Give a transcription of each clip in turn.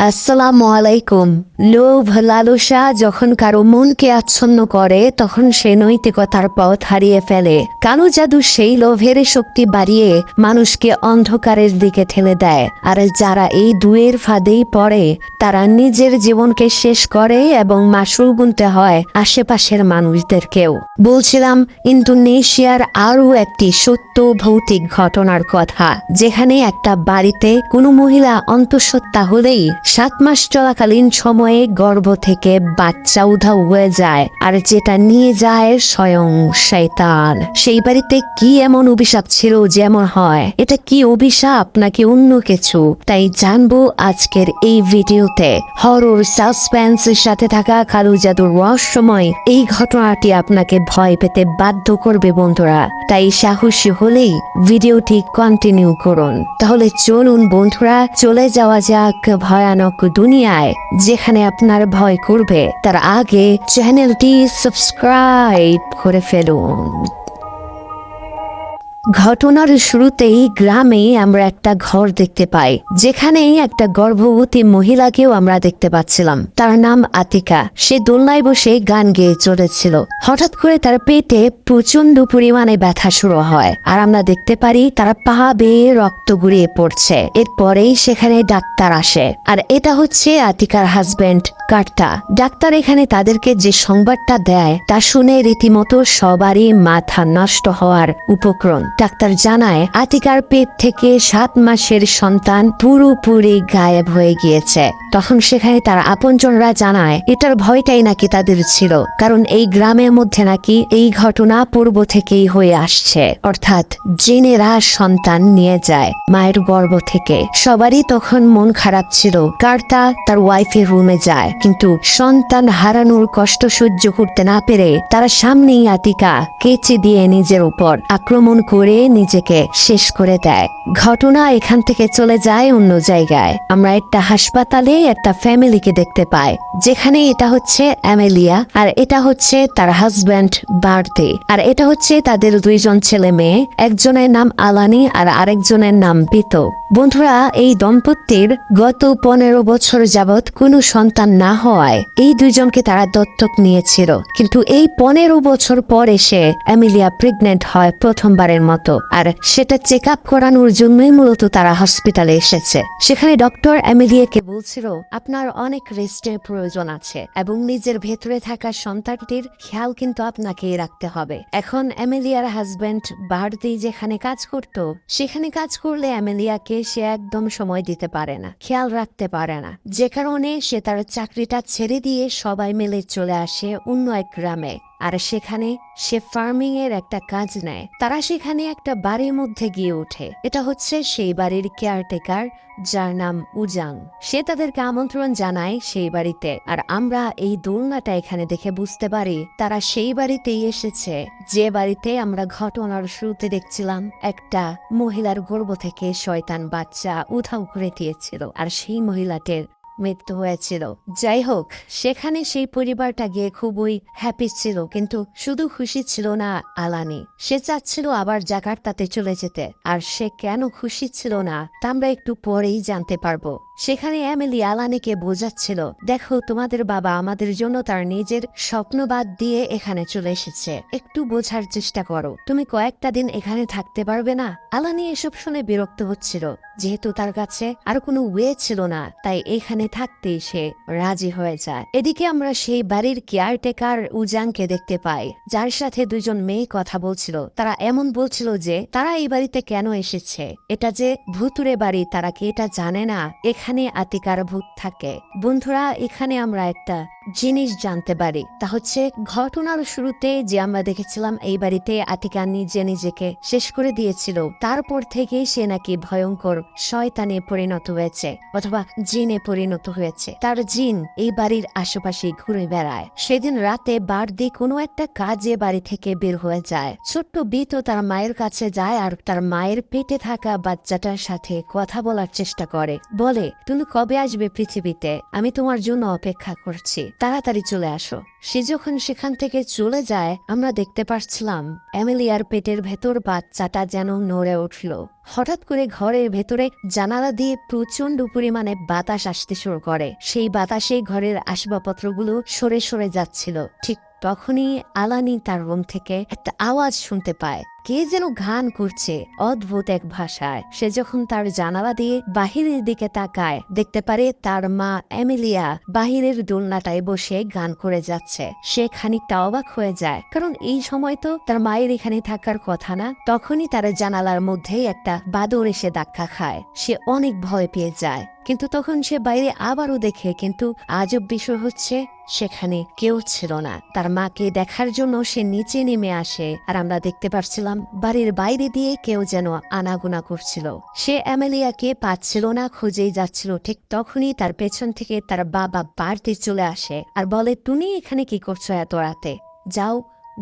আসসালামু আলাইকুম। লোভ লালসা যখন কারো মনকে আচ্ছন্ন করে তখন সে নৈতিকতার পথ হারিয়ে ফেলে। কালো জাদু সেই লোভের শক্তি বাড়িয়ে মানুষকে অন্ধকারের দিকে ঠেলে দেয়, আর যারা এই দুয়ের ফাঁদেই পড়ে তারা নিজের জীবনকে শেষ করে এবং মাসুল গুনতে হয় আশেপাশের মানুষদেরকেও। বলছিলাম ইন্দোনেশিয়ার আরও একটি সত্য ভৌতিক ঘটনার কথা, যেখানে একটা বাড়িতে কোনো মহিলা অন্তঃসত্ত্বা হলেই 7 মাস চলাকালীন সময়ে গর্ভ থেকে বাচ্চা উধাও হয়ে যায়, আর যেটা নিয়ে যায় স্বয়ং শয়তান। সেই বাড়িতে কি এমন অভিশাপ ছিল যেমন হয়? এটা কি অভিশাপ নাকি অন্য কিছু? তাই জানবো আজকের এই ভিডিওতে। হরর সাসপেন্সের সাথে থাকা কালো জাদুর রহস্যময় এই ঘটনাটি আপনাকে ভয় পেতে বাধ্য করবে বন্ধুরা। তাই সাহসী হলেই ভিডিওটি কন্টিনিউ করুন। তাহলে চলুন বন্ধুরা, চলে যাওয়া যাক ভয়ানক দুনিয়ায়, যেখানে আপনার ভয় করবে তার আগে চ্যানেলটি সাবস্ক্রাইব করে ফেলুন। ঘটনার শুরুতেই গ্রামে আমরা একটা ঘর দেখতে পাই, যেখানে একটা গর্ভবতী মহিলাকেও আমরা দেখতে পাচ্ছিলাম। তার নাম আতিকা। সে দোলনায় বসে গান গেয়ে চলেছিল। হঠাৎ করে তার পেটে প্রচন্ড পরিমাণে ব্যথা শুরু হয়, আর আমরা দেখতে পারি তার পা বেয়ে রক্ত গড়িয়ে পড়ছে। এরপরেই সেখানে ডাক্তার আসে, আর এটা হচ্ছে আতিকার হাজবেন্ড কার্তা। ডাক্তার এখানে তাদেরকে যে সংবাদটা দেয় তা শুনে রীতিমতো সবারই মাথা নষ্ট হওয়ার উপক্রম। ডাক্তার জানায় আতিকার পেট থেকে 7 মাসের সন্তান পুরোপুরি গায়েব হয়ে গিয়েছে। তখন সেখানে তার আপনজনরা জানায় এটার ভয়টাই নাকি তাদের ছিল, কারণ এই গ্রামের মধ্যে নাকি এই ঘটনা পূর্ব থেকেই হয়ে আসছে, অর্থাৎ জিনেরা সন্তান নিয়ে যায় মায়ের গর্ভ থেকে। সবারই তখন মন খারাপ ছিল। কার্তা তার ওয়াইফের রুমে যায়, কিন্তু সন্তান হারানোর কষ্ট সহ্য করতে না পেরে তারা সামনেই আতিকা কেচি দিয়ে নিজের উপর আক্রমণ করে নিজেকে শেষ করে দেয়। ঘটনা এখান থেকে চলে যায় অন্য জায়গায়। আমরা একটা হাসপাতালে একটা ফ্যামিলিকে দেখতে পাই, যেখানে এটা হচ্ছে অ্যামেলিয়া, আর এটা হচ্ছে তার হাজব্যান্ড বার্থে, আর এটা হচ্ছে তাদের 2জন ছেলে মেয়ে। একজনের নাম আলানি আর আরেকজনের নাম পিতো। বন্ধুরা, এই দম্পতির গত 15 বছর যাবৎ কোনো সন্তান না হওয়ায় এই 2জনকে তারা দত্তক নিয়েছিল, কিন্তু এই 15 বছর পর এসে অ্যামেলিয়া প্রেগনেন্ট হয় প্রথমবারের মতো, আর সেটা চেক আপ করানোর জন্যই মূলত তারা হসপিটালে এসেছে। সেখানে ডক্টর অ্যামেলিয়াকে বলছিল আপনার অনেক রেস্টের প্রয়োজন আছে এবং নিজের ভেতরে থাকা সন্তানটির খেয়াল কিন্তু আপনাকেই রাখতে হবে। এখন অ্যামেলিয়ার হাজবেন্ড বার্থে যেখানে কাজ করত, সেখানে কাজ করলে অ্যামেলিয়াকে সে একদম সময় দিতে পারে না, খেয়াল রাখতে পারে না, যে কারণে সে তার চাকরিটা ছেড়ে দিয়ে সবাই মিলে চলে আসে অন্য এক গ্রামে। আর সেখানে সে ফার্মিং এর একটা কাজ নেয়। তারা সেখানে একটা বাড়ির মধ্যে গিয়ে ওঠে। এটা হচ্ছে সেই বাড়ির কেয়ারটেকার, যার নাম উজাং। সে তাদেরকে আমন্ত্রণ জানায় সেই বাড়িতে, আর আমরা এই দোলনাটা এখানে দেখে বুঝতে পারি তারা সেই বাড়িতেই এসেছে যে বাড়িতে আমরা ঘটনার শুরুতে দেখছিলাম একটা মহিলার গর্ভ থেকে শয়তান বাচ্চা উধাও করে দিয়েছিল, আর সেই মহিলাটির মৃত্যু হয়েছিল। যাই হোক, সেখানে সেই পরিবারটা গিয়ে খুবই হ্যাপি ছিল, কিন্তু শুধু খুশি ছিল না আলানি। সে চাচ্ছিল আবার জাকার্তাতে চলে যেতে, আর সে কেন খুশি ছিল না তা আমরা একটু পরেই জানতে পারবো। সেখানে এমিলি আলানিকে বোঝাচ্ছিল, দেখো তোমাদের বাবা আমাদের জন্য তার নিজের স্বপ্ন বাদ দিয়ে এখানে চলে এসেছে, একটু বোঝার চেষ্টা করো, তুমি কয়েকটা দিন এখানে থাকতে পারবে না? আলানি এসব শুনে বিরক্ত হচ্ছিল, যেহেতু তার কাছে আর কোনো ওয়ে ছিল না, তাই এখানে থাকতেই সে রাজি হয়ে যায়। এদিকে আমরা সেই বাড়ির কেয়ারটেকার উজাংকে দেখতে পাই, যার সাথে 2জন মেয়ে কথা বলছিল। তারা এমন বলছিল যে তারা এই বাড়িতে কেন এসেছে, এটা যে ভুতুরে বাড়ি, তারা কি এটা জানে না এখানে আতিকার ভূত থাকে? বন্ধুরা, এখানে আমরা একটা জিনিস জানতে পারি, তা হচ্ছে ঘটনার শুরুতে যে আমরা দেখেছিলাম এই বাড়িতে আতিকা নিজেকে শেষ করে দিয়েছিল, তারপর থেকেই সে নাকি ভয়ঙ্কর শয়তানে পরিণত হয়েছে অথবা জিনে পরিণত হয়েছে। তার জিন এই বাড়ির আশেপাশে ঘুরে বেড়ায়। সেদিন রাতে বার্দি কোনো একটা কাজে বাড়ি থেকে বের হয়ে যায়। ছোট্ট বিতো তার মায়ের কাছে যায়, আর তার মায়ের পেটে থাকা বাচ্চাটার সাথে কথা বলার চেষ্টা করে। বলে, তুমি কবে আসবে পৃথিবীতে? আমি তোমার জন্য অপেক্ষা করছি। তাড়াতাড়ি চলে আসো। সে যখন সেখান থেকে চলে যায় আমরা দেখতে পাচ্ছিলাম এমিলিয়ার পেটের ভেতর বাচ্চাটা যেন নড়ে উঠল। হঠাৎ করে ঘরের ভেতরে জানালা দিয়ে প্রচন্ড পরিমাণে বাতাস আসতে শুরু করে। সেই বাতাসে ঘরের আসবাবপত্রগুলো সরে সরে যাচ্ছিল। ঠিক তখনই আলানি তার রুম থেকে একটা আওয়াজ শুনতে পায়। কে যেন গান করছে অদ্ভুত এক ভাষায়। সে যখন তার জানালা দিয়ে বাহিরের দিকে তাকায় দেখতে পারে তার মা এমিলিয়া বাহিরের দোলনাটায় বসে গান করে যাচ্ছে। সে খানিকটা অবাক হয়ে যায়, কারণ এই সময় তো তার মায়ের এখানে থাকার কথা না। তখনই তার জানালার মধ্যেই একটা বাদর এসে ধাক্কা খায়। সে অনেক ভয় পেয়ে যায়, কিন্তু তখন সে বাইরে আবারও দেখে, কিন্তু আজব বিষয় হচ্ছে সেখানে কেউ ছিল না। তার মাকে দেখার জন্য সে নিচে নেমে আসে, আর আমরা দেখতে পাচ্ছিলাম বাড়ির বাইরে দিয়ে কেউ যেন আনাগোনা করছিল। সে এমিলিয়াকে পাচ্ছিল না, খুঁজেই যাচ্ছিল। ঠিক তখনই তার পেছন থেকে তার বাবা বাড়িতে চলে আসে আর বলে, তুমি এখানে কি করছো এত রাতে? যাও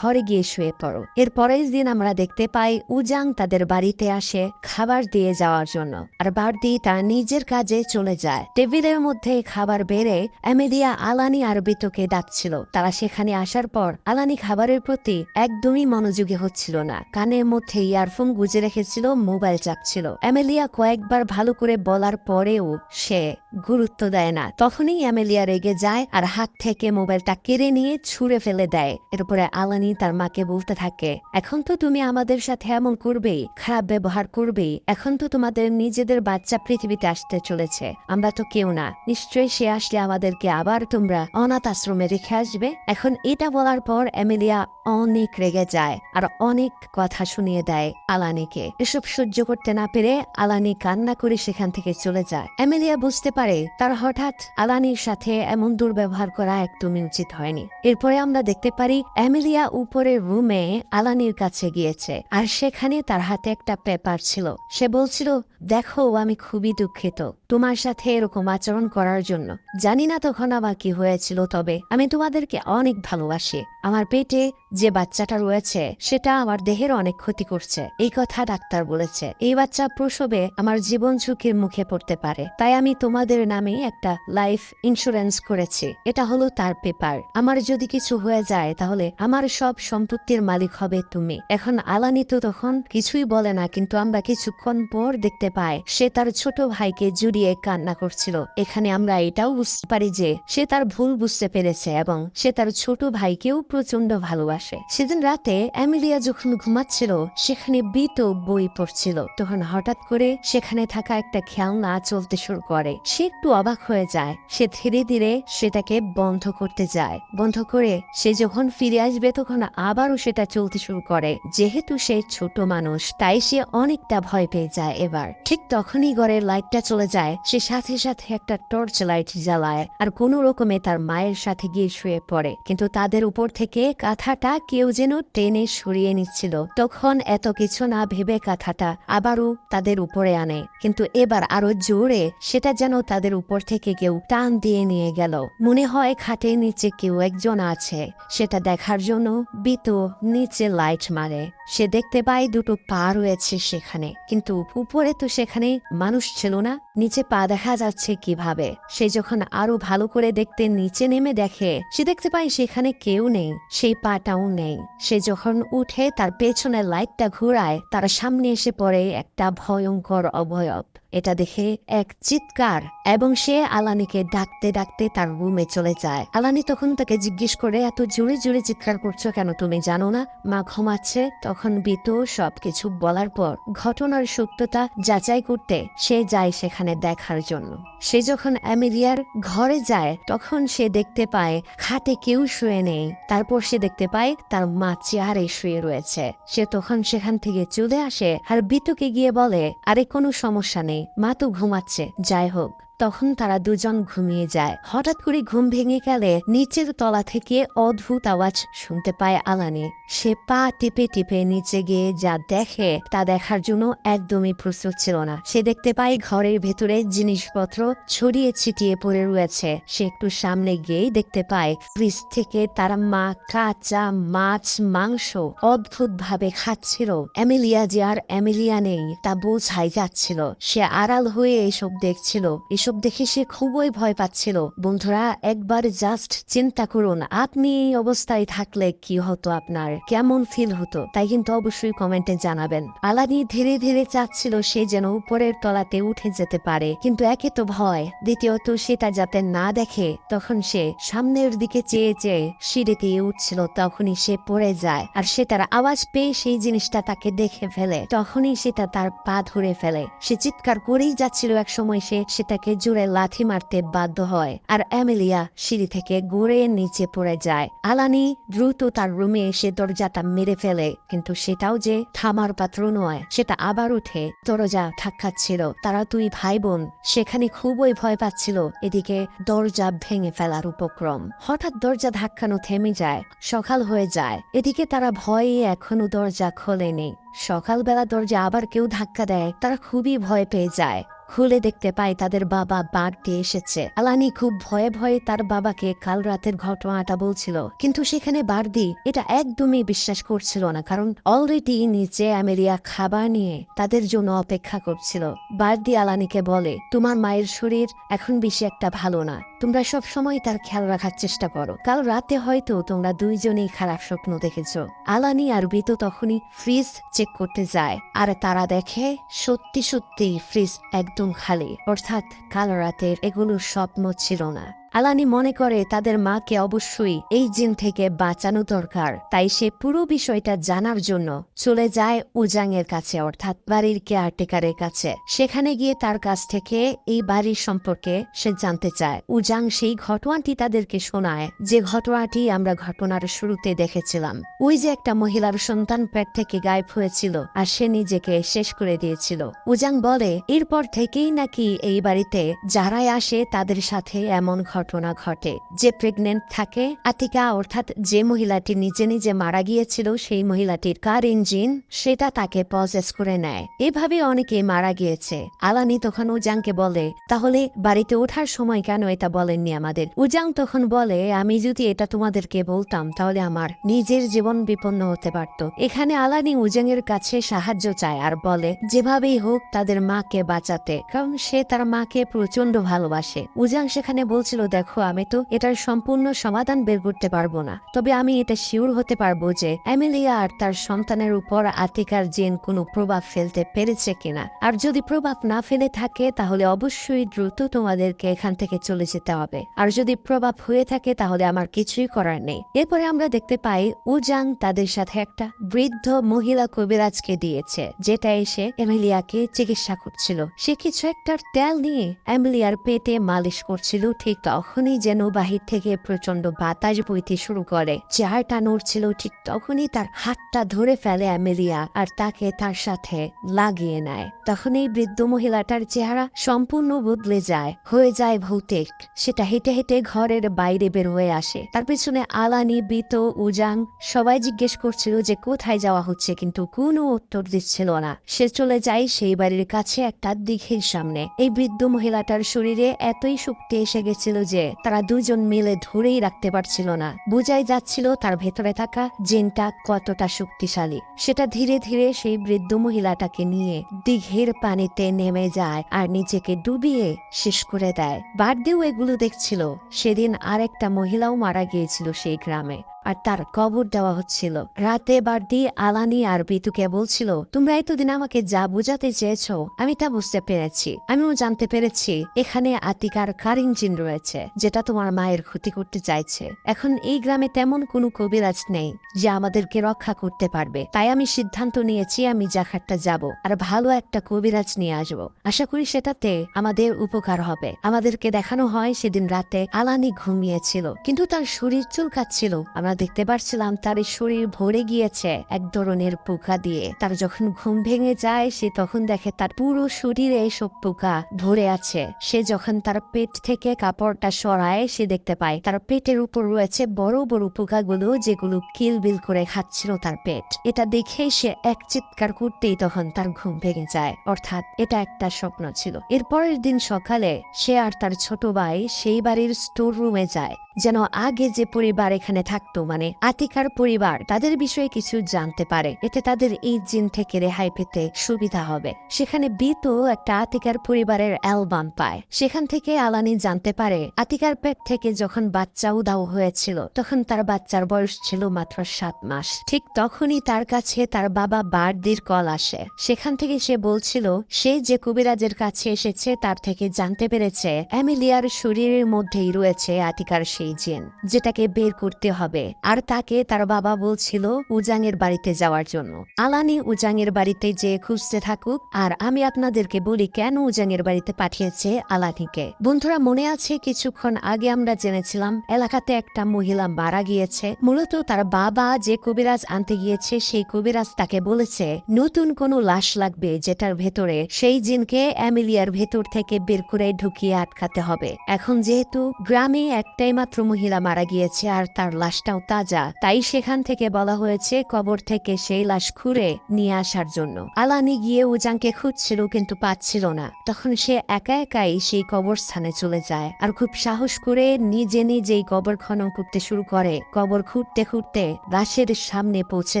ঘরে গিয়ে শুয়ে পড়ো। এর পরের দিন আমরা দেখতে পাই উজাং তাদের বাড়িতে আসে খাবার দিয়ে যাওয়ার জন্য, আর বাড়তি তার নিজের কাজে চলে যায়। টেবিলের মধ্যে খাবার বেড়ে এমিলিয়া আলানি আর বিতোকে ডাকছিল। তারা সেখানে আসার পর আলানি খাবারের প্রতি একদমই মনোযোগী হচ্ছিল না। কানের মধ্যে ইয়ারফোন গুজে রেখেছিল, মোবাইল চাপছিল। এমিলিয়া কয়েকবার ভালো করে বলার পরেও সে গুরুত্ব দেয় না। তখনই এমিলিয়া রেগে যায় আর হাত থেকে মোবাইলটা কেড়ে নিয়ে ছুঁড়ে ফেলে দেয়। এরপরে আলানি তার মাকে বলতে থাকে, এখন তো তুমি আমাদের সাথে এমন করবেই, খারাপ ব্যবহার করবেই। এখন তো তোমাদের নিজেদের বাচ্চা পৃথিবীতে আসতে চলেছে, আমরা তো কেউ না। নিশ্চয়ই সে আসলে আমাদেরকে আবার তোমরা অনাথ আশ্রমে রেখে আসবে। এখন এটা বলার পর এমিলিয়া অনেক রেগে যায় আর অনেক কথা শুনিয়ে দেয় আলানিকে। এসব সহ্য করতে না পেরে আলানি কান্না করে সেখান থেকে চলে যায়। এমিলিয়া বুঝতে পারে তার হঠাৎ আলানির সাথে এমন দুর্ব্যবহার করা একদমই উচিত হয়নি। এরপরে আমরা দেখতে পারি এমিলিয়া উপরের রুমে আলানির কাছে গিয়েছে, আর সেখানে তার হাতে একটা পেপার ছিল। সে বলছিল, দেখো আমি খুবই দুঃখিত তোমার সাথে এরকম আচরণ করার জন্য। জানি না তখন আমার কি হয়েছিল, তবে আমি তোমাদেরকে অনেক ভালোবাসি। আমার পেটে যে বাচ্চাটা রয়েছে সেটা আমার দেহের অনেক ক্ষতি করছে, এই কথা ডাক্তার বলেছে। এই বাচ্চা প্রসবে আমার জীবন ঝুঁকির মুখে পড়তে পারে, তাই আমি তোমাদের নামে একটা লাইফ ইন্স্যুরেন্স করেছি। এটা হলো তার পেপার। আমার যদি কিছু হয়ে যায় তাহলে আমার সব সম্পত্তির মালিক হবে তুমি। এখন আলানি তো তখন কিছুই বলে না, কিন্তু আমরা কিছুক্ষণ পর দেখতে পাই সে তার ছোট ভাইকে জড়িয়ে কান্না করছিল। এখানে আমরা এটাও বুঝতে পারি যে সে তার ভুল বুঝতে পেরেছে এবং সে তার ছোট ভাইকেও প্রচন্ড ভালোবাসে। সেদিন রাতে এমিলিয়া যখন ঘুমাচ্ছিল সেখানে বিতো বই পড়ছিল। তখন হঠাৎ করে সেখানে থাকা একটা খেলনা চলতে শুরু করে। সে একটু অবাক হয়ে যায়। সে ধীরে ধীরে সেটাকে বন্ধ করতে যায়। বন্ধ করে সে যখন ফিরে আসবে তখন আবারও সেটা চলতে শুরু করে। যেহেতু সে ছোট মানুষ তাই সে অনেকটা ভয় পেয়ে যায়। এবার ঠিক তখনই ঘরের লাইটটা চলে যায়। সে সাথে সাথে একটা টর্চ লাইট জ্বালায় আর কোনো রকমে তার মায়ের সাথে গিয়ে শুয়ে পড়ে, কিন্তু তাদের উপর থেকে কাঁথাটা কেউ যেন টেনে সরিয়ে নিচ্ছিল। তখন এত কিছু না ভেবে কাঁথাটা আবারও তাদের উপরে আনে, কিন্তু এবার আরো জোরে সেটা যেন তাদের উপর থেকে কেউ টান দিয়ে নিয়ে গেল। মনে হয় খাটের নিচে কেউ একজন আছে। সেটা দেখার জন্য বিতু নিচে লাইট মারে। সে দেখতে পায় দুটো পা রয়েছে সেখানে, কিন্তু উপরে তো সেখানে মানুষ ছিল না। নিচে পা দেখা যাচ্ছে কিভাবে? সে যখন আরো ভালো করে দেখতে নিচে নেমে দেখে, সে দেখতে পায় সেখানে কেউ নেই, সেই পাটাও নেই। সে যখন উঠে তার পেছনে লাইটটা ঘুরায়, তার সামনে এসে পড়ে একটা ভয়ঙ্কর অবয়ব। এটা দেখে এক চিৎকার, এবং সে আলানিকে ডাকতে ডাকতে তার রুমে চলে যায়। আলানি তখন তাকে জিজ্ঞেস করে, এত জোরে জোরে চিৎকার করছো কেন? তুমি জানো না মা ঘুমাচ্ছে? তখন বিতু সবকিছু বলার পর ঘটনার সত্যতা যাচাই করতে সে যায় সেখানে দেখার জন্য। সে যখন এমিলিয়ার ঘরে যায় তখন সে দেখতে পায় খাটে কেউ শুয়ে নেই। তারপর সে দেখতে পায় তার মা চেয়ারে শুয়ে রয়েছে। সে তখন সেখান থেকে চলে আসে আর বিতুকে গিয়ে বলে, আরে কোনো সমস্যা নেই, মা তো ঘুমাচ্ছে। যাই হোক, তখন তারা দুজন ঘুমিয়ে যায়। হঠাৎ করে ঘুম ভেঙে গেলে নিচের তলা থেকে অদ্ভুত আওয়াজ শুনতে পায় আলানি। সে পা টিপে টিপে নিচে গিয়ে যা দেখে তা দেখার জন্য একদমই প্রস্তুত ছিল না। সে দেখতে পায় ঘরের ভেতরে জিনিসপত্র ছড়িয়ে ছিটিয়ে পড়ে রয়েছে। সে একটু সামনে গিয়েই দেখতে পায় ফ্রিজ থেকে তারা মা কাঁচা মাছ মাংস অদ্ভুত ভাবে খাচ্ছিল। এমিলিয়া যে আর এমিলিয়া নেই তা বোঝাই যাচ্ছিল। সে আড়াল হয়ে এসব দেখছিল। এসব এসব দেখে সে খুবই ভয় পাচ্ছিল। বন্ধুরা, একবার জাস্ট চিন্তা করুন, আপনি এই অবস্থায় থাকলে কি হতো, আপনার কেমন ফিল হতো, তাই কিন্তু অবশ্যই কমেন্টে জানাবেন। আলানি ধীরে ধীরে চাচ্ছিল সে যেন উপরের তলাতে উঠে যেতে পারে, কিন্তু একে তো ভয়, দ্বিতীয়ত সেটা যাতে না দেখে। তখন সে সামনের দিকে চেয়ে চেয়ে সিঁড়িতে উঠছিল, তখনই সে পড়ে যায়। আর সে তার আওয়াজ পেয়ে সেই জিনিসটা তাকে দেখে ফেলে, তখনই সেটা তার পা ধরে ফেলে। সে চিৎকার করেই যাচ্ছিল, এক সময় সে সেটাকে জোরে লাথি মারতে বাধ্য হয়, আর অ্যামেলিয়া সিঁড়ি থেকে গড়ে নিচে পড়ে যায়। আলানি দ্রুত তার রুমে এসে দরজাটা মেরে ফেলে, কিন্তু সেটাও যে থামার পাত্র নয়, সেটা আবার উঠে দরজা ধাক্কাচ্ছিল। তারা দুই ভাই বোন সেখানে খুবই ভয় পাচ্ছিল। এদিকে দরজা ভেঙে ফেলার উপক্রম। হঠাৎ দরজা ধাক্কানো থেমে যায়, সকাল হয়ে যায়। এদিকে তারা ভয়ে এখনো দরজা খোলেনি। সকালবেলা দরজা আবার কেউ ধাক্কা দেয়, তারা খুবই ভয় পেয়ে যায়। খুলে দেখতে পায় তাদের বাবা বাড়তে এসেছে। আলানি খুব ভয়ে ভয়ে তার বাবাকে কাল রাতের ঘটনাটা বলছিল, কিন্তু সেখানে বার্দি এটা একদমই বিশ্বাস করছিল না, কারণ অলরেডি নিচে অ্যামেলিয়া খাবার নিয়ে তাদের জন্য অপেক্ষা করছিল। বার্দি আলানিকে বলে, তোমার মায়ের শরীর এখন বেশি একটা ভালো না, তোমরা সব সময় তার খেয়াল রাখার চেষ্টা করো। কাল রাতে হয়তো তোমরা দুইজনেই খারাপ স্বপ্ন দেখেছো। আলানি আর বিতু তখনই ফ্রিজ চেক করতে যায়, আর তারা দেখে সত্যি সত্যি ফ্রিজ একদম খালি, অর্থাৎ কাল রাতের এগুলো স্বপ্ন ছিল না। আলানি মনে করে তাদের মাকে অবশ্যই এই জিন থেকে বাঁচানো দরকার, তাই সে পুরো বিষয়টা জানার জন্য চলে যায় উজাং এর কাছে, অর্থাৎ বাড়ির কেয়ারটেকারের কাছে। সেখানে গিয়ে তার কাছ থেকে এই বাড়ির সম্পর্কে সে জানতে চায়। উজাং সেই ঘটনাটি তাদেরকে শোনায়, যে ঘটনাটি আমরা ঘটনার শুরুতে দেখেছিলাম। ওই যে একটা মহিলার সন্তান পেট থেকে গায়েব হয়েছিল, আর সে নিজেকে শেষ করে দিয়েছিল। উজাং বলে এরপর থেকেই নাকি এই বাড়িতে যারাই আসে তাদের সাথে এমন ঘটনা ঘটে। যে প্রেগনেন্ট থাকে আতিকা, অর্থাৎ যে মহিলাটি নিজে নিজে মারা গিয়েছিল, সেই মহিলাটির কার ইঞ্জিন সেটা তাকে পজেস করে নেয়। এভাবে অনেকে মারা গিয়েছে। আলানি তখন উজাংকে বলে, তাহলে বাড়িতে ওঠার সময় কেন এটা বলেননি আমাদের? উজাং তখন বলে, আমি যদি এটা তোমাদেরকে বলতাম তাহলে আমার নিজের জীবন বিপন্ন হতে পারত। এখানে আলানি উজাং এর কাছে সাহায্য চায় আর বলে যেভাবেই হোক তাদের মাকে বাঁচাতে, কারণ সে তার মাকে প্রচন্ড ভালোবাসে। উজাং সেখানে বলছিল, দেখো আমি তো এটার সম্পূর্ণ সমাধান বের করতে পারবো না, তবে আমি এটা শিওর হতে পারবো যে অ্যামেলিয়া আর তার সন্তানের উপর আতিকার জিন কোনো প্রভাব ফেলতে পেরেছে কিনা। আর যদি প্রভাব না ফেলে থাকে তাহলে অবশ্যই দ্রুত তোমাদেরকে এখান থেকে চলে যেতে হবে, আর যদি প্রভাব হয়ে থাকে তাহলে আমার কিছুই করার নেই। এরপরে আমরা দেখতে পাই উজাং তাদের সাথে একটা বৃদ্ধ মহিলা কবিরাজকে দিয়েছে, যেটা এসে এমিলিয়াকে চিকিৎসা করছিল। সে কিছু একটা তেল নিয়ে এমিলিয়ার পেটে মালিশ করছিল। ঠিক তখনই যেন বাহির থেকে প্রচন্ড বাতাস বইতে শুরু করে। চেয়ারটা নড়ছিল, ঠিক তখনই তার হাতটা ধরে ফেলে অ্যামেলিয়া আর তাকে তার সাথে লাগিয়ে নেয়। তখন এই বৃদ্ধ মহিলাটার চেহারা সম্পূর্ণ বদলে যায়, হয়ে যায় ভৌতিক। সেটা হেঁটে হেঁটে ঘরের বাইরে বের হয়ে আসে। তার পেছনে আলানি, বিত, উজাং সবাই জিজ্ঞেস করছিল যে কোথায় যাওয়া হচ্ছে, কিন্তু কোনো উত্তর দিচ্ছিল না। সে চলে যায় সেই বাড়ির কাছে একটা দিঘির সামনে। এই বৃদ্ধ মহিলাটার শরীরে এতই শক্তি এসে গেছিল যে তারা দুজন মিলে ধরেই রাখতে পারছিল না। বোঝাই যাচ্ছিল তার ভেতরে থাকা জিনটা কতটা শক্তিশালী। সেটা ধীরে ধীরে সেই বৃদ্ধ মহিলাটাকে নিয়ে দিঘির পানিতে নেমে যায় আর নিজেকে ডুবিয়ে শেষ করে দেয়। বার্দিও এগুলো দেখছিল। সেদিন আরেকটা মহিলাও মারা গিয়েছিল সেই গ্রামে, আর তার কবর দেওয়া হচ্ছিল। রাতে বার্দি আলানি আর বিতুকে বলছিল, তোমরা এতদিন আমাকে যা বোঝাতে চেয়েছো আমি তা বুঝতে পেরেছি। আমিও জানতে পেরেছি এখানে আতিকার কারিন জিন রয়েছে, যেটা তোমার মায়ের ক্ষতি করতে চাইছে। এখন এই গ্রামে তেমন কোনো কবিরাজ নেই যে আমাদেরকে রক্ষা করতে পারবে, তাই আমি সিদ্ধান্ত নিয়েছি আমি জাখারটা যাব আর ভালো একটা কবিরাজ নিয়ে আসবো। আশা করি সেটাতে আমাদের উপকার হবে। আমাদেরকে দেখানো হয় সেদিন রাতে আলানি ঘুমিয়েছিল, কিন্তু তার শরীর চুলকাচ্ছিল। আমরা দেখতে পারছিলাম তার শরীর ভরে গিয়েছে এক ধরনের পোকা দিয়ে। তার যখন ঘুম ভেঙে যায় সে তখন দেখে তার পুরো শরীরে এসব পোকা ভরে আছে। সে যখন তার পেট থেকে কাপড়টা সরায় সে দেখতে পায় তার পেটের উপর রয়েছে বড় বড় পোকাগুলো, যেগুলো কিলবিল করে খাচ্ছিল তার পেট। এটা দেখে সে এক চিৎকার করতেই তখন তার ঘুম ভেঙে যায়, অর্থাৎ এটা একটা স্বপ্ন ছিল। এরপরের দিন সকালে সে আর তার ছোট ভাই সেই বাড়ির স্টোর রুমে যায়, যেন আগে যে পরিবার এখানে থাকতো মানে আতিকার পরিবার তাদের বিষয়ে কিছু জানতে পারে, এতে তাদের এই জিন থেকে রেহাই পেতে সুবিধা হবে। সেখানে বিতু একটা আতিকার পরিবারের অ্যালবাম পায়। সেখান থেকে আলানি জানতে পারে আতিকার পেট থেকে যখন বাচ্চা উধাও হয়েছিল তখন তার বাচ্চার বয়স ছিল মাত্র 7 মাস। ঠিক তখনই তার কাছে তার বাবা বারদির কল আসে। সেখান থেকে সে বলছিল সে যে কবিরাজের কাছে এসেছে তার থেকে জানতে পেরেছে এমিলিয়ার শরীরের মধ্যেই রয়েছে আতিকার সেই জিন, যেটাকে বের করতে হবে। আর তাকে তার বাবা বলছিল উজাঙের বাড়িতে যাওয়ার জন্য। আলানি উজাঙের বাড়িতে যেয়ে খুঁজতে থাকুক, আর আমি আপনাদেরকে বলি কেন উজাঙের বাড়িতে পাঠিয়েছে আলানিকে। বন্ধুরা, মনে আছে কিছুক্ষণ আগে আমরা জেনেছিলাম এলাকাতে একটা মহিলা মারা গিয়েছে। মূলত তার বাবা যে কবিরাজ আনতে গিয়েছে সেই কবিরাজ তাকে বলেছে নতুন কোনো লাশ লাগবে যেটার ভেতরে সেই জিনকে এমিলিয়ার ভেতর থেকে বের করে ঢুকিয়ে আটকাতে হবে। এখন যেহেতু গ্রামে একটাই মাত্র মহিলা মারা গিয়েছে আর তার লাশটাও তাজা, তাই সেখান থেকে বলা হয়েছে কবর থেকে সেই লাশ খুঁড়ে নিয়ে আসার জন্য। আলানি গিয়ে উজাংকে খুঁজছিল কিন্তু পাচ্ছিল না। তখন সে একা একাই সেই কবরস্থানে চলে যায় আর খুব সাহস করে নিজে নিজেই কবর খনন করতে শুরু করে। কবর খুঁড়তে খুঁড়তে লাশের সামনে পৌঁছে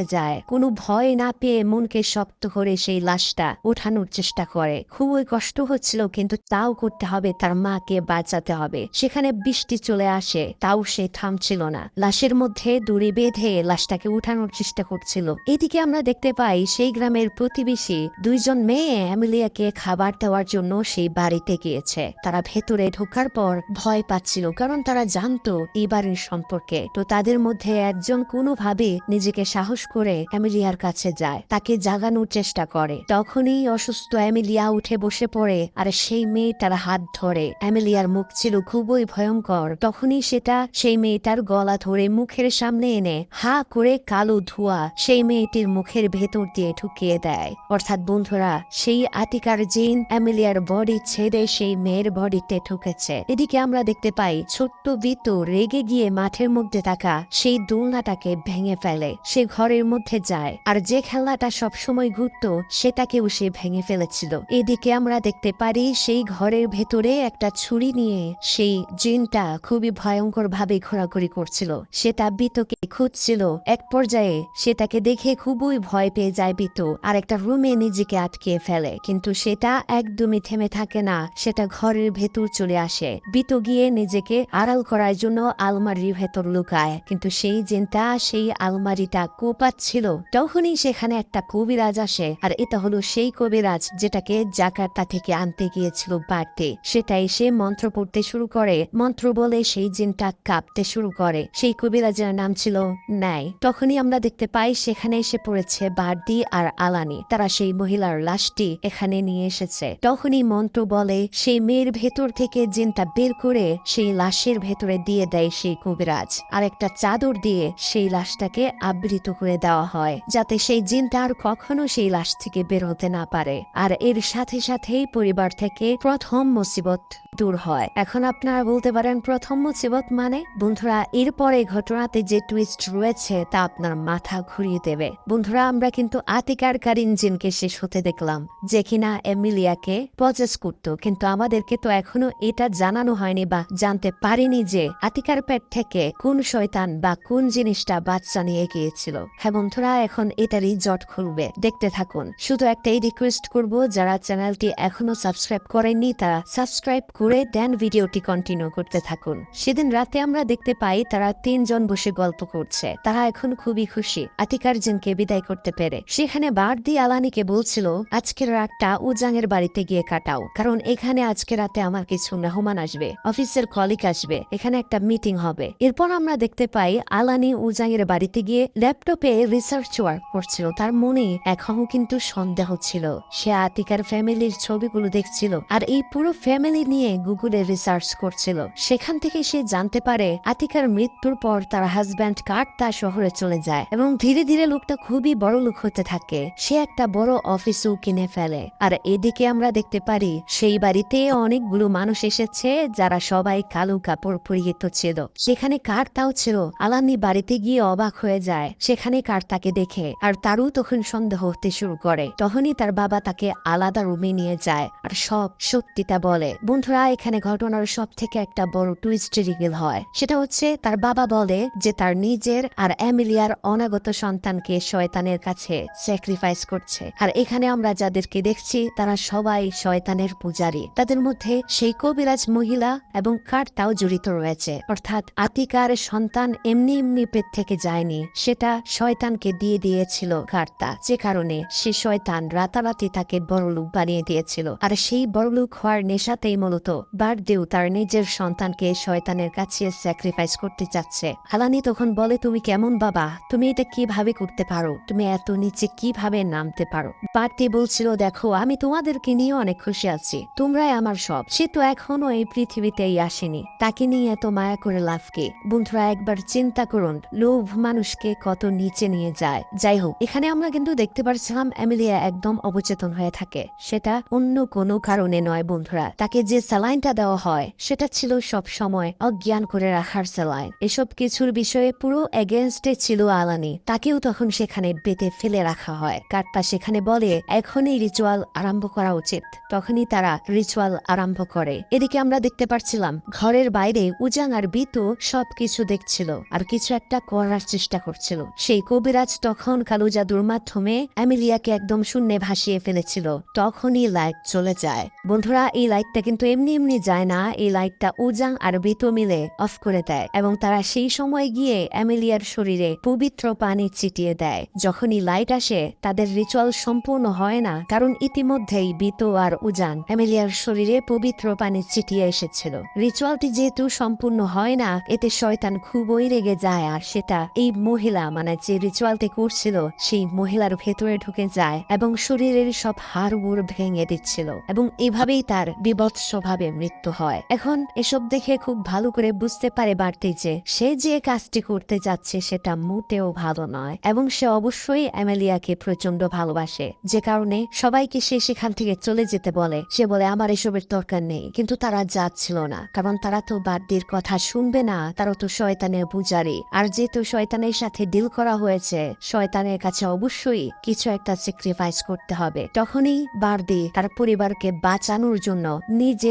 যায়। কোনো ভয় না পেয়ে মনকে শক্ত করে সেই লাশটা ওঠানোর চেষ্টা করে। খুবই কষ্ট হচ্ছিল কিন্তু তাও করতে হবে, তার মাকে বাঁচাতে হবে। সেখানে বৃষ্টি চলে আসে, তাও সে থামছিল না। লাশের মধ্যে দড়ি বেঁধে লাশটাকে উঠানোর চেষ্টা করছিল। এদিকে আমরা দেখতে পাই সেই গ্রামের প্রতিবেশী দুইজন মেয়ে এমিলিয়াকে খাবার দেওয়ার জন্য সেই বাড়িতে গিয়েছে। তারা ভেতরে ঢোকার পর ভয় পাচ্ছিল, কারণ তারা জানতো এই বাড়ির সম্পর্কে। তো তাদের মধ্যে একজন কোনোভাবে নিজেকে সাহস করে এমিলিয়ার কাছে যায়, তাকে জাগানোর চেষ্টা করে। তখনই অসুস্থ এমিলিয়া উঠে বসে পড়ে আর সেই মেয়েটার হাত ধরে। এমিলিয়ার মুখ ছিল খুবই ভয়ঙ্কর। তখনই সেটা সেই মেয়েটার গলা ধরে মুখের সামনে এনে হা করে কালো ধোঁয়া সেই মেয়েটির মুখের ভেতর দিয়ে ঢুকিয়ে দেয়। অর্থাৎ বন্ধুরা, সেই আতিকার জিন এমিলিয়ার বডি ছেড়ে সেই মেয়ের বডিতে ঢুকেছে। এদিকে আমরা দেখতে পাই ছোট্ট বিতু রেগে গিয়ে মাঠের মধ্যে থাকা সেই দোলনাটাকে ভেঙে ফেলে। সে ঘরের মধ্যে যায় আর যে খেলাটা সবসময় ঘুরত সেটাকেও সে ভেঙে ফেলেছিল। এদিকে আমরা দেখতে পারি সেই ঘরের ভেতরে একটা ছুরি নিয়ে সেই জিনটা খুবই ভয়ঙ্কর ভাবে ঘোরাঘুরি করছিল। সেটা বিতুকে খুঁজছিল। এক পর্যায়ে সেটাকে দেখে খুবই ভয় পেয়ে যায় বিতু আর একটা রুমে নিজেকে আটকে ফেলে। কিন্তু সেটা একদমই থেমে থাকে না, সেটা ঘরের ভেতর চলে আসে। বিতু গিয়ে নিজেকে আড়াল করার জন্য আলমারির ভেতর লুকায়, কিন্তু সেই জিনটা সেই আলমারিটা কোপাচ্ছিল। তখনই সেখানে একটা কবিরাজ আসে, আর এটা হলো সেই কবিরাজ যেটাকে জাকার্তা থেকে আনতে গিয়েছিল বাড়তে। সেটা এসে মন্ত্র পড়তে শুরু করে। মন্ত্র বলে সেই জিনটা কাঁপতে শুরু করে। সেই কবিরাজের নাম ছিল ন্যায়। তখনই আমরা দেখতে পাই সেখানে এসে পড়েছে বার্দি আর আলানি। তারা সেই মহিলার লাশটি এখানে নিয়ে এসেছে। তখনই মন্ত্র বলে সেই মেয়ের ভেতর থেকে জিনটা বের করে সেই লাশের ভেতরে দিয়ে দেয় সেই কবিরাজ, আর একটা চাদর দিয়ে সেই লাশটাকে আবৃত করে দেওয়া হয় যাতে সেই জিনটা আর কখনো সেই লাশ থেকে বের হতে না পারে। আর এর সাথে সাথেই পরিবার থেকে প্রথম মুসিবত দূর হয়। এখন আপনারা বলতে পারেন প্রথম মুসিবত মানে? বন্ধুরা, এরপরে ঘটনাতে যে টুইস্ট রয়েছে তা আপনার মাথা ঘুরিয়ে দেবে। বন্ধুরা, আমরা কিন্তু আতিকার কারিন জিনকে শেষ হতে দেখলাম, যে কিনা এমিলিয়াকে পজেস করত, কিন্তু আমাদেরকে তো এখনো এটা জানানো হয়নি বা জানতে পারিনি যে আতিকার পেট থেকে কোন শয়তান বা কোন জিনিসটা বাচ্চা নিয়ে গিয়েছিল। হ্যাঁ বন্ধুরা, এখন এটারই জট খুলবে, দেখতে থাকুন। শুধু একটাই রিকোয়েস্ট করব, যারা চ্যানেলটি এখনো সাবস্ক্রাইব করেননি তারা সাবস্ক্রাইব করে দেন, ভিডিওটি কন্টিনিউ করতে থাকুন। সেদিন রাতে আমরা দেখতে পাই তারা 3 জন বসে গল্প করছে। তারা এখন খুবই খুশি আতিকার জিনকে বিদায় করতে পেরে। সেখানে বার্দি আলানিকে বলছিল আজকের রাতটা উজাঙের বাড়িতে গিয়ে কাটাও, কারণ এখানে আজকে রাতে আমার কিছু মেহমান আসবে, অফিসের কলিগ আসবে, এখানে একটা মিটিং হবে। এরপর আমরা দেখতে পাই আলানি উজাঙের বাড়িতে গিয়ে ল্যাপটপে রিসার্চ ওয়ার্ক করছিল। তার মনে এখনো কিন্তু সন্দেহ ছিল। সে আতিকার ফ্যামিলির ছবিগুলো দেখছিল আর এই পুরো ফ্যামিলি নিয়ে গুগলে রিসার্চ করছিল। সেখান থেকে সে জানতে পারে আতিকার মৃত্যুর পর তার হাজব্যান্ড কার্তা শহরে চলে যায় এবং ধীরে ধীরে লোকটা খুবই বড় লোক হতে থাকে। সে একটা বড় অফিসও কিনে ফেলে। আর এদিকে আমরা দেখতে পারি সেই বাড়িতে অনেকগুলো মানুষ এসেছে যারা সবাই কালো কাপড় পরিহিত ছিল। সেখানে কার্তাও ছিল। আলানি বাড়িতে গিয়ে অবাক হয়ে যায় সেখানে কার্তাকে দেখে, আর তারও তখন সন্দেহ হতে শুরু করে। তখনই তার বাবা তাকে আলাদা রুমে নিয়ে যায় আর সব সত্যিটা বলে। বন্ধুরা, এখানে ঘটনার সব থেকে একটা বড় টুইস্ট রিভিল হয়। সেটা হচ্ছে তার বাবা বলে যে তার নিজের আর অ্যামিলিয়ার অনাগত সন্তানকে শয়তানের কাছে স্যাক্রিফাইস করছে। আর এখানে আমরা যাদেরকে দেখছি তারা সবাই শয়তানের পূজারী। তাদের মধ্যে সেই কবিরাজ মহিলা এবং কার্তাও জড়িত রয়েছে, অর্থাৎ আতিকার সন্তান এমনি এমনি পেট থেকে যায়নি, সেটা শয়তানকে দিয়ে দিয়েছিল কার্তা, যে কারণে সে শয়তান রাতারাতি তাকে বড়লোক বানিয়ে দিয়েছিল। আর সেই বড়লোক হওয়ার নেশাতেই মূলত বারদেও তার নিজের সন্তানকে শয়তানের কাছে স্যাক্রিফাইস করতে চাচ্ছে। আলানি তখন বলে, তুমি কেমন বাবা, তুমি এটা কিভাবে করতে পারো, তুমি এত নিচে কিভাবে নামতে পারো? বারদে বলছিল, দেখো আমি তোমাদেরকে নিয়ে অনেক খুশি আছি, তোমরাই আমার সব। সে তো এখনো এই পৃথিবীতেই আসেনি, তাকে নিয়ে এত মায়া করে লাভ কি? বন্ধুরা একবার চিন্তা করুন, লোভ মানুষকে কত নিচে নিয়ে যায়। যাই হোক, এখানে আমরা কিন্তু দেখতে পাচ্ছিলাম অ্যামিলিয়া একদম অবচেতন হয়ে থাকে। সেটা অন্য কোনো কারণে নয় বন্ধুরা, তাকে যে স্যালাইনটা দেওয়া হয় সেটা ছিল সব সময় অজ্ঞান করে রাখার স্যালাইন। এসব কিছুর বিষয়ে পুরো এগেনস্টে ছিল আলানি, তাকেও তখন সেখানে বেঁধে ফেলে রাখা হয়। কার্তা সেখানে বলে এখনই রিচুয়াল আরম্ভ করা উচিত। তখনই তারা রিচুয়াল আরম্ভ করে। এদিকে আমরা দেখতে পাচ্ছিলাম ঘরের বাইরে উজাং আর বিতু সবকিছু দেখছিল আর কিছু একটা করার চেষ্টা করছিল। সেই কবিরাজ তখন কালো জাদুর মাধ্যমে অ্যামিলিয়াকে একদম শূন্যে ভাসিয়ে ফেলেছিল। তখনই লাইট চলে যায়। বন্ধুরা এই লাইটটা কিন্তু এমনি এমনি যায় না, এই লাইটটা উজাং আর বিতু মিলে অফ করে দেয় এবং তারা সেই সময় গিয়ে অ্যামিলিয়ার শরীরে পবিত্র পানি ছিটিয়ে দেয়। যখনই লাইট আসে তাদের রিচুয়াল সম্পূর্ণ হয় না, কারণ ইতিমধ্যেই বিতু আর উজাং অ্যামিলিয়ার শরীরে পবিত্র পানি ছিটিয়ে এসেছিল। রিচুয়ালটি যেহেতু সম্পূর্ণ হয় না, এতে শয়তান খুবই রেগে যায় আর সেটা এই মহিলা মানে যে রিচুয়ালটি করছিল সেই মহিলার ভেতরে ঢুকে যায় এবং শরীরের সব হাড়গুড় ভেঙে দিচ্ছিল এবং এভাবেই তার বিভৎসভাবে মৃত্যু হয়। এখন এসব দেখে খুব ভালো করে বুঝতে পারে বাড়তি যে সে যে কাজটি করতে যাচ্ছে সেটা মোটেও ভালো নয় এবং সে অবশ্যই অ্যামেলিয়াকে প্রচন্ড ভালোবাসে, যে কারণে সবাইকে সে সেখান থেকে চলে যেতে বলে। সে বলে আমার এসবের দরকার নেই, কিন্তু তারা যাচ্ছিল না, কারণ তারা তো বাড়তির কথা শুনবে না, তারা তো শয়তানের পূজারী। আর যেহেতু শয়তানের সাথে ডিল করা হয়েছে, শয়তানের কাছে অবশ্যই কিছু একটা স্যাক্রিফাইস করতে হবে। তখনই বারদি তার পরিবারকে বাঁচানোর জন্য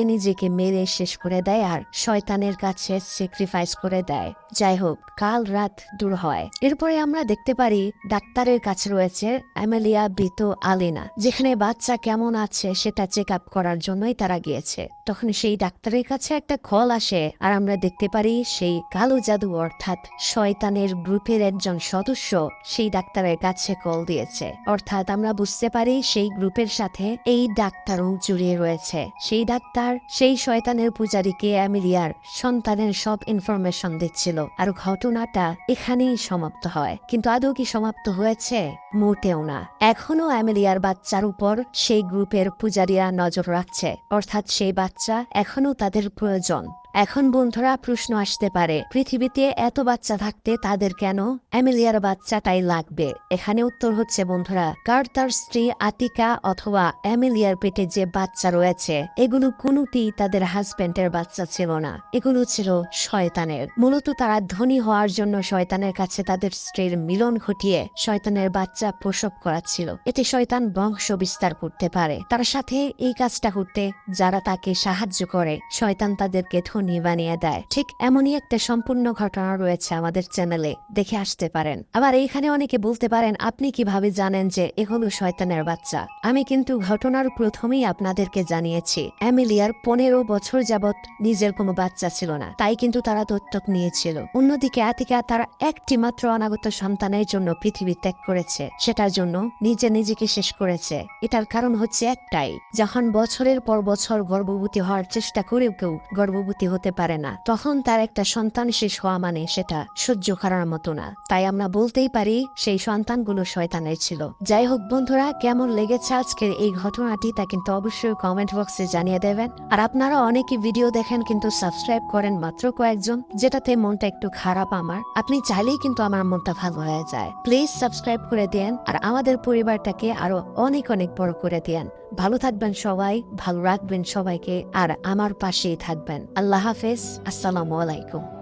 নিজেকে মেরে শেষ করে দেয় আর শয়তানের কাছে স্যাক্রিফাইস করে দেয়। যাই হোক, কাল রাত দূর হয়। এরপরে আমরা দেখতে পারি ডাক্তারের কাছে রয়েছে অ্যামেলিয়া, বিতু, আলিনা, যেখানে বাচ্চা কেমন আছে সেটা চেক আপ করার জন্যই তারা গিয়েছে। তখন সেই ডাক্তারের কাছে একটা কল আসে আর আমরা দেখতে পারি সেই কালো জাদু অর্থাৎ শয়তানের গ্রুপের একজন সদস্য সেই ডাক্তারের কাছে কল দিয়েছে। অর্থাৎ আমরা বুঝতে পারি সেই গ্রুপের সাথে এই ডাক্তারও জড়িয়ে রয়েছে। সেই ডাক্তার সেই শয়তানের পূজারীকে অ্যামিলিয়ার সন্তানের সব ইনফরমেশন দিচ্ছিল। আর ঘটনাটা এখানেই সমাপ্ত হয়, কিন্তু আদৌ কি সমাপ্ত হয়েছে? মোটেও না। এখনো অ্যামিলিয়ার বাচ্চার উপর সেই গ্রুপের পূজারীরা নজর রাখছে, অর্থাৎ সেই বাচ্চা এখনো তাদের প্রয়োজন। এখন বন্ধুরা প্রশ্ন আসতে পারে, পৃথিবীতে এত বাচ্চা থাকতে তাদের কেন অ্যামিলিয়ার বাচ্চাটাই লাগবে? এখানে উত্তর হচ্ছে বন্ধুরা, কার্তার স্ত্রী আতিকা অথবা অ্যামিলিয়ার পেটে যে বাচ্চা রয়েছে এগুলো কোনোটি তাদের হাজবেন্ডের বাচ্চা ছিল না, এগুলো ছিল শয়তানের। মূলত তারা ধনী হওয়ার জন্য শয়তানের কাছে তাদের স্ত্রীর মিলন ঘটিয়ে শয়তানের বাচ্চা প্রসব করাচ্ছিল। এতে শয়তান বংশ বিস্তার করতে পারে। তার সাথে এই কাজটা করতে যারা তাকে সাহায্য করে, শয়তান তাদেরকে ধনী বানিয়ে দেয়। ঠিক এমনই একটা সম্পূর্ণ ঘটনা রয়েছে আমাদের চ্যানেলে, দেখে আসতে পারেন। আবার এইখানে অনেকে বলতে পারেন, আপনি কিভাবে জানেন যে এগুলো শয়তানের বাচ্চা? আমি কিন্তু ঘটনার প্রথমেই আপনাদেরকে জানিয়েছি অ্যামিলিয়ার 15 বছর যাবৎ নিজের কোনো বাচ্চা ছিল না, তাই কিন্তু তারা দত্তক নিয়েছিল। অন্যদিকে আতিকা তার একটি মাত্র অনাগত সন্তানের জন্য পৃথিবী ত্যাগ করেছে, সেটার জন্য নিজেকে শেষ করেছে। এটার কারণ হচ্ছে একটাই, যখন বছরের পর বছর গর্ভবতী হওয়ার চেষ্টা করেও কেউ গর্ভবতী হতে পারে না, তখন তার একটা সন্তান শেষ হওয়া মানে সেটা সহ্য করার মতো না। তাই আমরা বলতেই পারি সেই সন্তানগুলো শয়তানের ছিল। যাই হোক বন্ধুরা, কেমন লেগেছে আজকের এই ঘটনাটি তা কিন্তু অবশ্যই কমেন্ট বক্সে জানিয়ে দেবেন। আর আপনারা অনেকে ভিডিও দেখেন কিন্তু সাবস্ক্রাইব করেন মাত্র কয়েকজন, যেটাতে মনটা একটু খারাপ আমার। আপনি চাইলেই কিন্তু আমার মনটা ভালো হয়ে যায়। প্লিজ সাবস্ক্রাইব করে দেন আর আমাদের পরিবারটাকে আরো অনেক বড় করে দেন। ভালো থাকবেন সবাই, ভালো রাখবেন সবাইকে আর আমার পাশেই থাকবেন। আল্লাহ হাফেজ, আসসালামু আলাইকুম।